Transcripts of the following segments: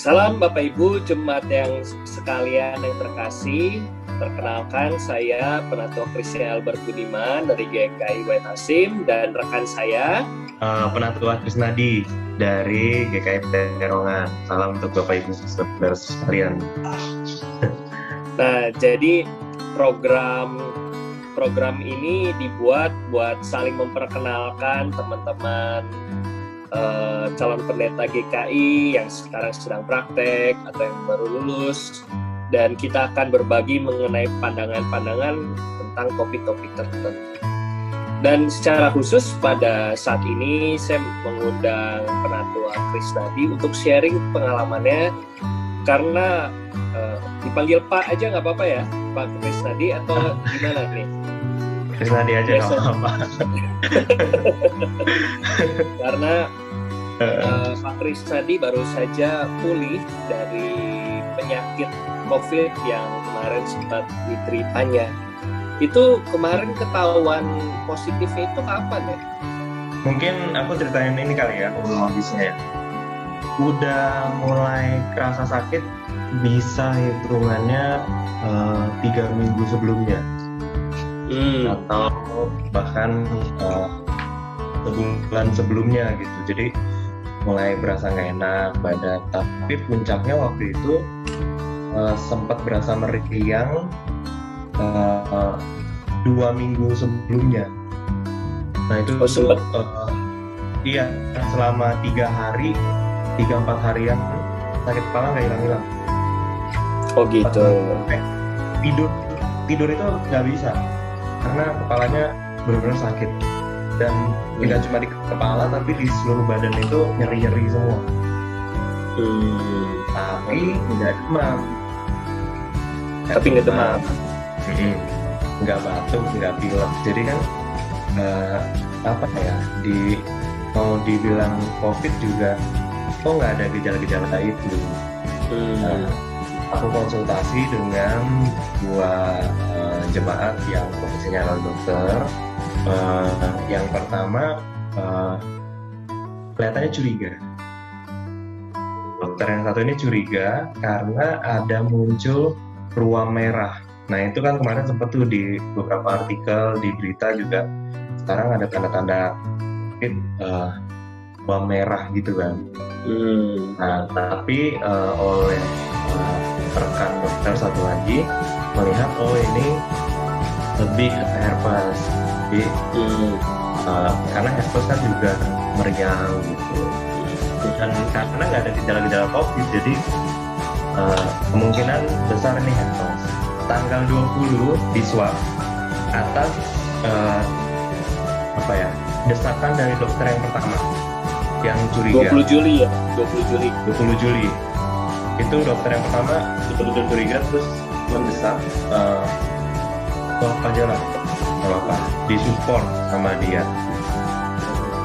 Salam Bapak Ibu Jemaat yang sekalian yang terkasih. Perkenalkan, saya Penatua Christian Albert Budiman dari GKI Wahid Hasim dan rekan saya Penatua Krisnadi dari GKI Peterongan. Salam untuk Bapak Ibu saudara sekalian. Nah, jadi program ini dibuat buat saling memperkenalkan teman-teman calon pendeta GKI yang sekarang sedang praktek atau yang baru lulus, dan kita akan berbagi mengenai pandangan-pandangan tentang topik-topik tertentu. Dan secara khusus pada saat ini saya mengundang Penatua Krisnadi untuk sharing pengalamannya, karena dipanggil Pak aja nggak apa-apa ya, Pak Krisnadi, atau gimana nih? Krisnadi aja nggak apa-apa. Karena Pak Krisnadi baru saja pulih dari penyakit COVID yang kemarin sempat diteritanya. Itu kemarin ketahuan positifnya itu kapan ya? Mungkin aku ceritain ini kali ya, kronologisnya ya. Udah mulai kerasa sakit bisa hitungannya 3 minggu sebelumnya. Atau bahkan sebulan sebelumnya gitu. Jadi mulai berasa nggak enak badan, tapi puncaknya waktu itu sempat berasa meriang 2 minggu sebelumnya. Nah itu iya, selama 3-4 harian sakit kepala nggak hilang-hilang. Oh gitu. Tidur itu nggak bisa karena kepalanya benar-benar sakit, dan tidak cuma di kepala tapi di seluruh badan itu nyeri-nyeri semua. Tapi nggak demam. Nggak batuk, nggak pilek. Jadi kan mau dibilang COVID juga kok nggak ada gejala-gejala itu. Aku konsultasi dengan 2 jemaat yang profesinya adalah dokter. Yang pertama kelihatannya curiga. Dokter yang satu ini curiga karena ada muncul ruam merah. Nah itu kan kemarin sempat tuh di beberapa artikel di berita juga, sekarang ada tanda-tanda ruam merah gitu kan. Nah tapi oleh rekan dokter satu lagi melihat ini lebih ke herpes. Jadi karena herpes kan juga meriang gitu, dan karena nggak ada gejala-gejala COVID, jadi kemungkinan besar nih herpes. Tanggal 20 di swab atas desakan dari dokter yang pertama yang curiga. 20 Juli ya? 20 Juli itu dokter yang pertama betul-betul curiga, terus mendesak swab aja lah, apa disupport sama dia.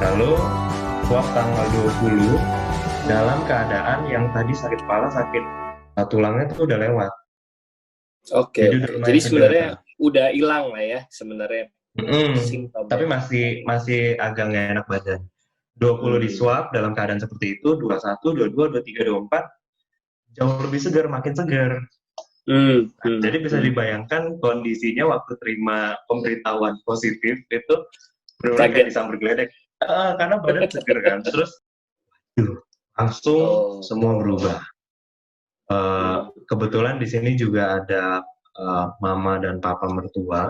Lalu swab tanggal 20 dalam keadaan yang tadi sakit kepala, sakit tulangnya itu udah lewat. Oke. Jadi sebenarnya udah hilang lah ya sebenarnya. Tapi masih agak nggak enak badan. 20 di swab dalam keadaan seperti itu, 21, 22, 23, 24 jauh lebih segar, makin segar. Jadi bisa dibayangkan kondisinya waktu terima pemberitahuan positif itu benar-benar kayak disambar geledek, karena badan segar kan. Terus langsung semua berubah. Kebetulan di sini juga ada mama dan papa mertua,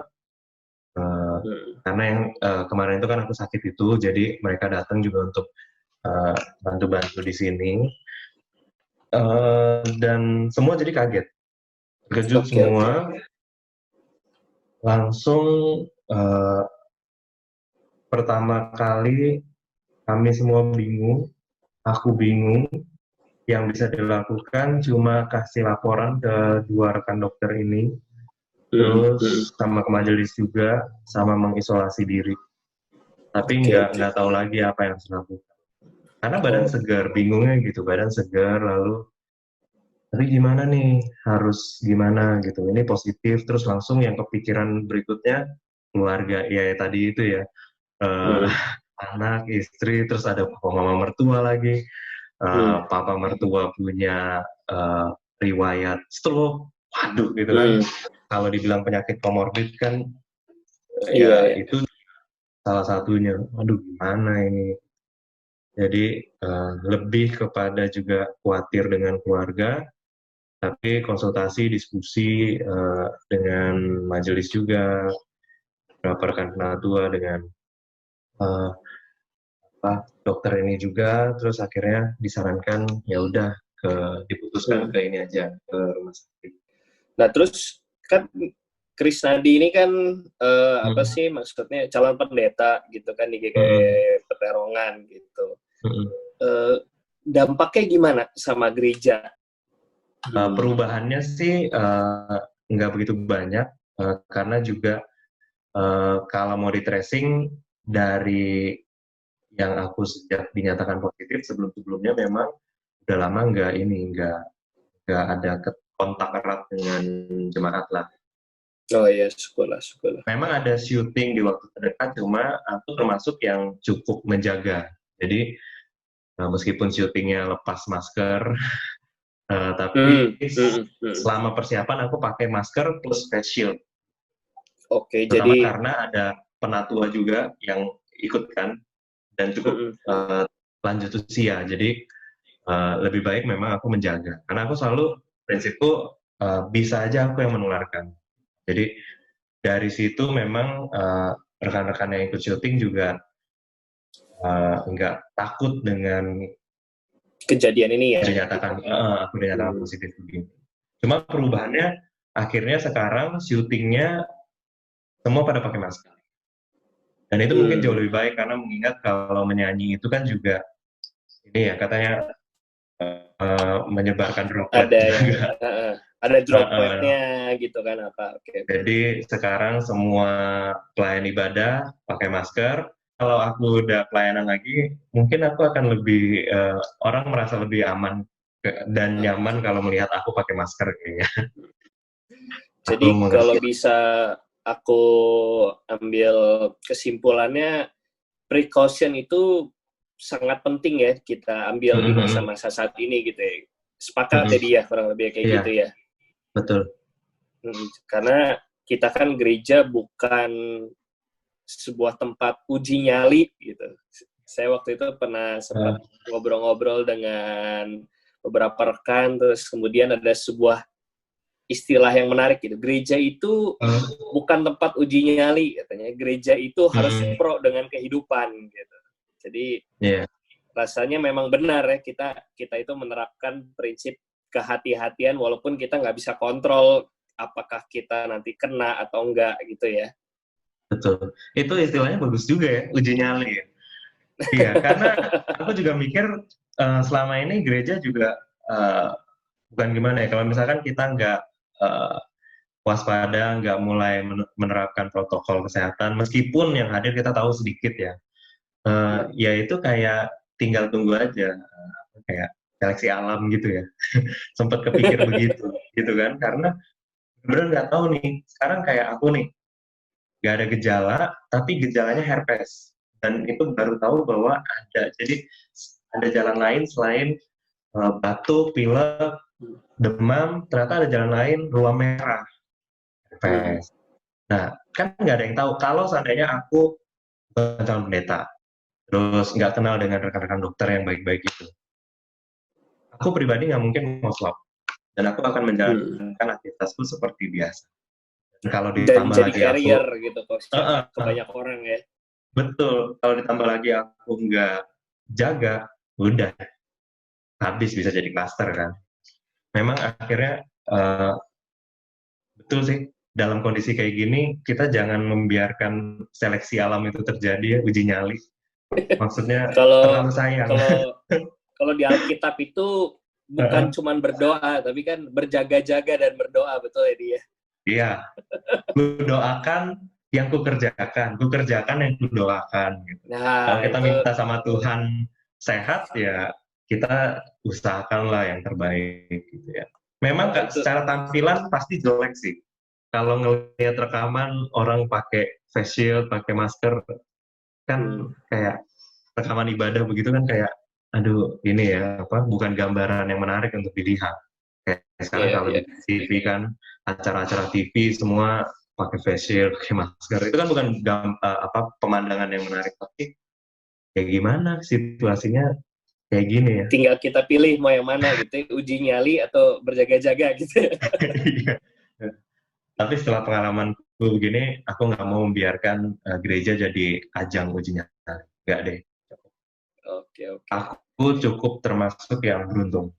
karena yang kemarin itu kan aku sakit itu, jadi mereka datang juga untuk bantu-bantu di sini, dan semua jadi kaget. Terkejut semua. Langsung pertama kali kami semua bingung, aku bingung. Yang bisa dilakukan cuma kasih laporan ke 2 rekan dokter ini, terus sama ke majelis juga, sama mengisolasi diri. Tapi nggak tahu lagi apa yang harus dilakukan. Karena badan segar, bingungnya gitu, badan segar, lalu tapi gimana nih, harus gimana gitu, ini positif, terus langsung yang kepikiran berikutnya keluarga, ya tadi itu ya, anak, istri, terus ada mama mertua lagi, papa mertua punya riwayat stroke, waduh gitu kan. Kalau dibilang penyakit komorbid kan, ya Iya. itu salah satunya. Aduh gimana ini. Jadi lebih kepada juga khawatir dengan keluarga, tapi konsultasi, diskusi dengan majelis juga, beberapa rekan penatua dengan eh, dokter ini juga, terus akhirnya disarankan ya udah diputuskan ke ini aja, ke rumah sakit. Nah terus kan Krisnadi ini kan apa sih maksudnya calon pendeta gitu kan di GKI Peterongan gitu. Dampaknya gimana sama gereja? Perubahannya sih nggak begitu banyak karena juga kalau mau di tracing dari yang aku sejak dinyatakan positif sebelum-sebelumnya memang udah lama nggak ada kontak erat dengan jemaat lah. Oh iya, syukurlah. Memang ada syuting di waktu terdekat, cuma aku termasuk yang cukup menjaga. Jadi meskipun syutingnya lepas masker, tapi selama persiapan aku pakai masker plus face shield. Oke, Terutama jadi karena ada penatua juga yang ikut kan, dan cukup lanjut usia. Jadi lebih baik memang aku menjaga. Karena aku selalu prinsipku bisa aja aku yang menularkan. Jadi dari situ memang rekan-rekan yang ikut syuting juga nggak takut dengan kejadian ini ya. aku dinyatakan positif begini. Cuma perubahannya akhirnya sekarang syutingnya semua pada pakai masker. Dan itu mungkin jauh lebih baik karena mengingat kalau menyanyi itu kan juga ini ya katanya menyebarkan droplet juga. Ada dropletnya gitu kan apa. Jadi sekarang semua pelayan ibadah pakai masker. Kalau aku udah pelayanan lagi, mungkin aku akan lebih orang merasa lebih aman dan nyaman kalau melihat aku pakai masker kayaknya. Jadi kalau bisa aku ambil kesimpulannya, precaution itu sangat penting ya kita ambil di masa-masa saat ini gitu ya. Sepakat ya dia kurang lebih kayak gitu ya. Betul. Karena kita kan gereja bukan sebuah tempat uji nyali gitu. Saya waktu itu pernah sempat ngobrol-ngobrol dengan beberapa rekan, terus kemudian ada sebuah istilah yang menarik gitu. Gereja itu bukan tempat uji nyali katanya. Gereja itu harus pro dengan kehidupan gitu. Jadi rasanya memang benar ya kita itu menerapkan prinsip kehati-hatian walaupun kita nggak bisa kontrol apakah kita nanti kena atau enggak gitu ya. Betul. Itu istilahnya bagus juga ya, uji nyali ya. Iya, karena aku juga mikir selama ini gereja juga bukan gimana ya, kalau misalkan kita nggak waspada, nggak mulai menerapkan protokol kesehatan, meskipun yang hadir kita tahu sedikit ya, ya itu kayak tinggal tunggu aja, kayak seleksi alam gitu ya. Sempat kepikir begitu, gitu kan, karena bener nggak tahu nih, sekarang kayak aku nih, nggak ada gejala, tapi gejalanya herpes. Dan itu baru tahu bahwa ada. Jadi ada jalan lain selain batuk, pilek, demam, ternyata ada jalan lain, ruam merah, herpes. Nah, kan nggak ada yang tahu. Kalau seandainya aku bukan calon pendeta, terus nggak kenal dengan rekan-rekan dokter yang baik-baik itu, aku pribadi nggak mungkin mau swab. Dan aku akan menjalankan aktivitasku seperti biasa. Kalau ditambah dan jadi lagi carrier aku, gitu ke banyak orang ya. Betul, kalau ditambah lagi aku nggak jaga, udah habis bisa jadi klaster kan. Memang akhirnya betul sih, dalam kondisi kayak gini kita jangan membiarkan seleksi alam itu terjadi ya, uji nyali. Maksudnya terlalu sayang. Kalau di Alkitab itu bukan cuman berdoa, tapi kan berjaga-jaga dan berdoa, betul ya dia? Iya, ku doakan yang ku kerjakan yang ku doakan. Gitu. Nah, kalau kita minta sama Tuhan sehat, ya kita usahakanlah yang terbaik gitu ya. Memang secara tampilan pasti jelek sih. Kalau ngelihat rekaman orang pakai face shield, pakai masker, kan kayak rekaman ibadah begitu kan kayak aduh ini ya apa bukan gambaran yang menarik untuk dilihat. Kayak sekarang Iya, kalau iya. di TV kan acara-acara TV semua pakai face shield, pakai masker. Itu kan bukan apa pemandangan yang menarik, tapi kayak gimana situasinya kayak gini ya. Tinggal kita pilih mau yang mana gitu, uji nyali atau berjaga-jaga gitu. Iya. Tapi setelah pengalamanku begini, aku nggak mau membiarkan gereja jadi ajang uji nyali. Nggak deh. Oke, oke. Aku cukup termasuk yang beruntung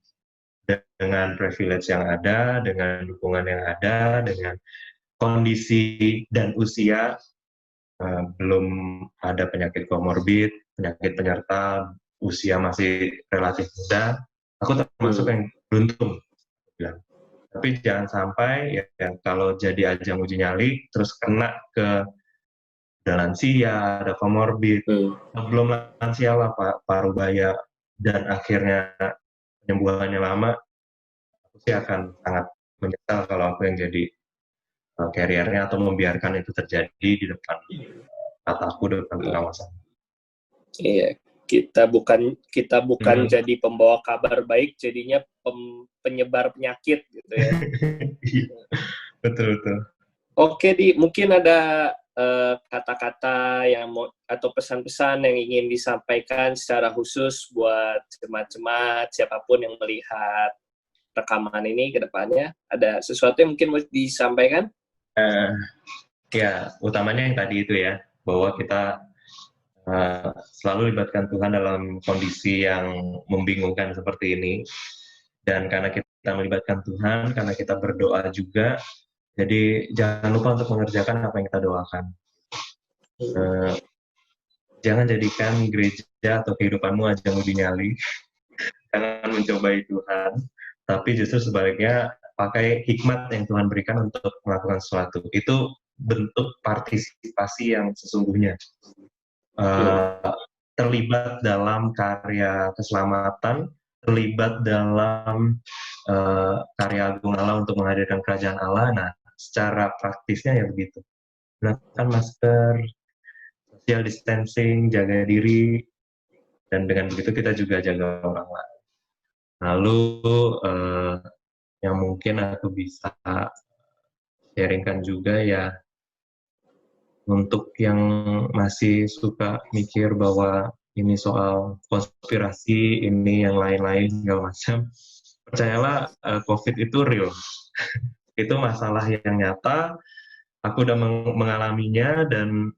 dengan privilege yang ada, dengan dukungan yang ada, dengan kondisi dan usia belum ada penyakit komorbid, penyakit penyerta, usia masih relatif muda. Aku termasuk yang beruntung. Bilang. Tapi jangan sampai ya kalau jadi ajang uji nyali terus kena ke ada lansia, ada komorbid, belum lansia lah Pak Parubaya dan akhirnya penyembuhannya lama, aku sih akan sangat menyesal kalau aku yang jadi carrier-nya atau membiarkan itu terjadi di depan mataku, depan pengawasan. Iya, kita bukan Hmm. jadi pembawa kabar baik, jadinya penyebar penyakit gitu ya. Betul betul. Oke, mungkin ada kata-kata yang atau pesan-pesan yang ingin disampaikan secara khusus buat jemaat-jemaat siapapun yang melihat rekaman ini ke depannya. Ada sesuatu yang mungkin mau disampaikan? Ya, utamanya yang tadi itu ya, bahwa kita selalu libatkan Tuhan dalam kondisi yang membingungkan seperti ini. Dan karena kita melibatkan Tuhan, karena kita berdoa juga, jadi jangan lupa untuk mengerjakan apa yang kita doakan. Jangan jadikan gereja atau kehidupanmu ajang uji nyali. Jangan mencobai Tuhan, tapi justru sebaliknya pakai hikmat yang Tuhan berikan untuk melakukan sesuatu. Itu bentuk partisipasi yang sesungguhnya. Terlibat dalam karya keselamatan, terlibat dalam karya agung Allah untuk menghadirkan kerajaan Allah. Nah, secara praktisnya ya begitu. Gunakan masker, social distancing, jaga diri, dan dengan begitu kita juga jaga orang lain. Lalu yang mungkin aku bisa sharingkan juga ya, untuk yang masih suka mikir bahwa ini soal konspirasi, ini yang lain-lain segala macam, percayalah COVID itu real. Itu masalah yang nyata, aku udah mengalaminya, dan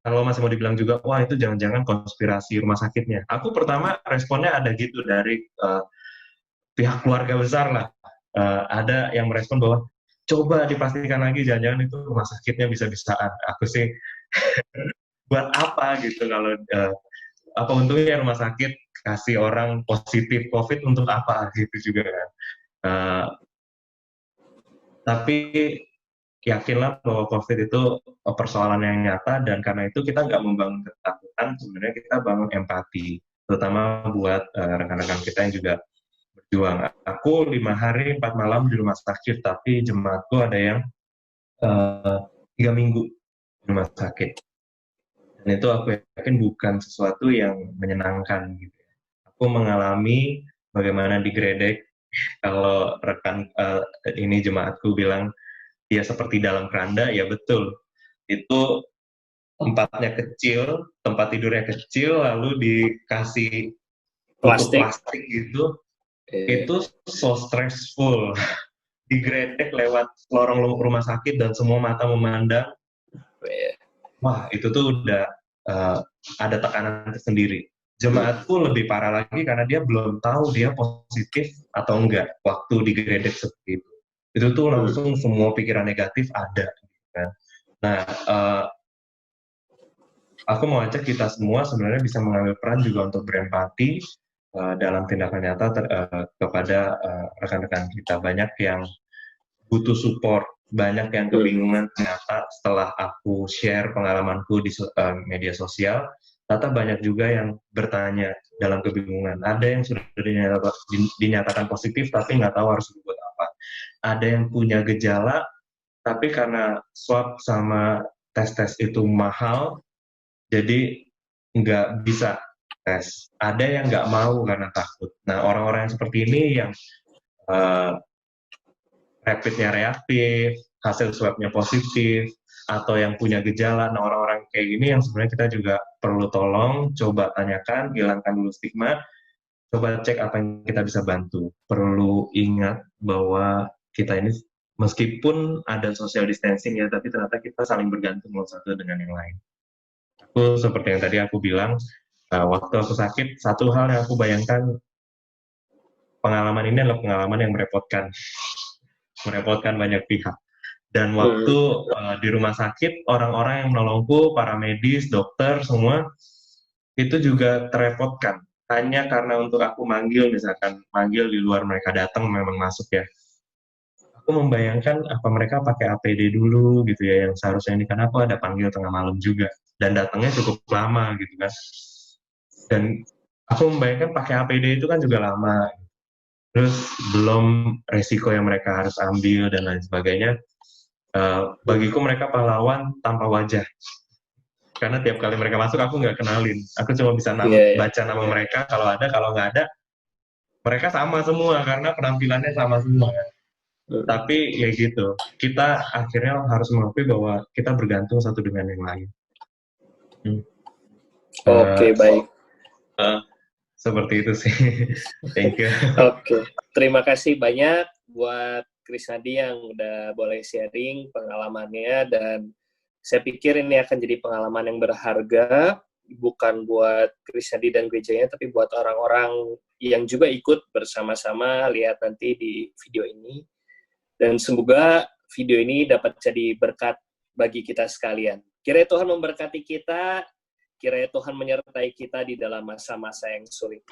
kalau masih mau dibilang juga, wah itu jangan-jangan konspirasi rumah sakitnya. Aku pertama responnya ada gitu dari pihak keluarga besar lah. Ada yang merespon bahwa coba dipastikan lagi, jangan-jangan itu rumah sakitnya bisa-bisaan. Aku sih buat apa gitu kalau apa untungnya rumah sakit kasih orang positif COVID untuk apa gitu juga kan. Tapi yakinlah bahwa COVID itu persoalan yang nyata, dan karena itu kita nggak membangun ketakutan, sebenarnya kita bangun empati, terutama buat rekan-rekan kita yang juga berjuang. Aku 5 hari 4 malam di rumah sakit, tapi jemaatku ada yang 3 minggu di rumah sakit. Dan itu aku yakin bukan sesuatu yang menyenangkan gitu. Aku mengalami bagaimana digredek. Kalau rekan ini jemaatku bilang dia seperti dalam keranda, ya betul. Itu tempatnya kecil, tempat tidurnya kecil, lalu dikasih tutup plastik gitu. Itu so stressful. Digredek lewat lorong rumah sakit dan semua mata memandang. Wah, itu tuh udah ada tekanan tersendiri. Jemaatku lebih parah lagi karena dia belum tahu dia positif atau enggak waktu digredek seperti itu. Itu tuh langsung semua pikiran negatif ada. Kan? Nah, aku mau ajak kita semua sebenarnya bisa mengambil peran juga untuk berempati dalam tindakan nyata kepada rekan-rekan kita. Banyak yang butuh support, banyak yang kebingungan ternyata setelah aku share pengalamanku di media sosial. Ternyata banyak juga yang bertanya dalam kebingungan. Ada yang sudah dinyatakan positif tapi nggak tahu harus berbuat apa. Ada yang punya gejala tapi karena swab sama tes-tes itu mahal, jadi nggak bisa tes. Ada yang nggak mau karena takut. Nah, orang-orang yang seperti ini yang eh, rapidnya reaktif, hasil swabnya positif, atau yang punya gejala. Nah, orang-orang kayak gini yang sebenarnya kita juga perlu tolong, coba tanyakan, hilangkan dulu stigma, coba cek apa yang kita bisa bantu. Perlu ingat bahwa kita ini meskipun ada social distancing ya, tapi ternyata kita saling bergantung satu dengan yang lain. Aku seperti yang tadi aku bilang, waktu aku sakit, satu hal yang aku bayangkan, pengalaman ini adalah pengalaman yang merepotkan banyak pihak. Dan waktu di rumah sakit, orang-orang yang menolongku, para medis, dokter, semua, itu juga terrepotkan. Hanya karena untuk aku manggil, misalkan, manggil di luar mereka datang, memang masuk ya. Aku membayangkan apa mereka pakai APD dulu gitu ya, yang seharusnya ini kan aku ada panggil tengah malam juga. Dan datangnya cukup lama gitu kan. Dan aku membayangkan pakai APD itu kan juga lama. Terus belum resiko yang mereka harus ambil dan lain sebagainya. Bagiku mereka pahlawan tanpa wajah. Karena tiap kali mereka masuk aku nggak kenalin. Aku cuma bisa baca nama mereka, kalau ada, kalau nggak ada. Mereka sama semua karena penampilannya sama semua. Tapi ya gitu, kita akhirnya harus mengakui bahwa kita bergantung satu dengan yang lain. Oke, baik. Seperti itu sih. Thank you. Oke, terima kasih banyak buat Krisnadi yang udah boleh sharing pengalamannya, dan saya pikir ini akan jadi pengalaman yang berharga, bukan buat Krisnadi dan gerejanya, tapi buat orang-orang yang juga ikut bersama-sama lihat nanti di video ini. Dan semoga video ini dapat jadi berkat bagi kita sekalian. Kiranya Tuhan memberkati kita, kiranya Tuhan menyertai kita di dalam masa-masa yang sulit.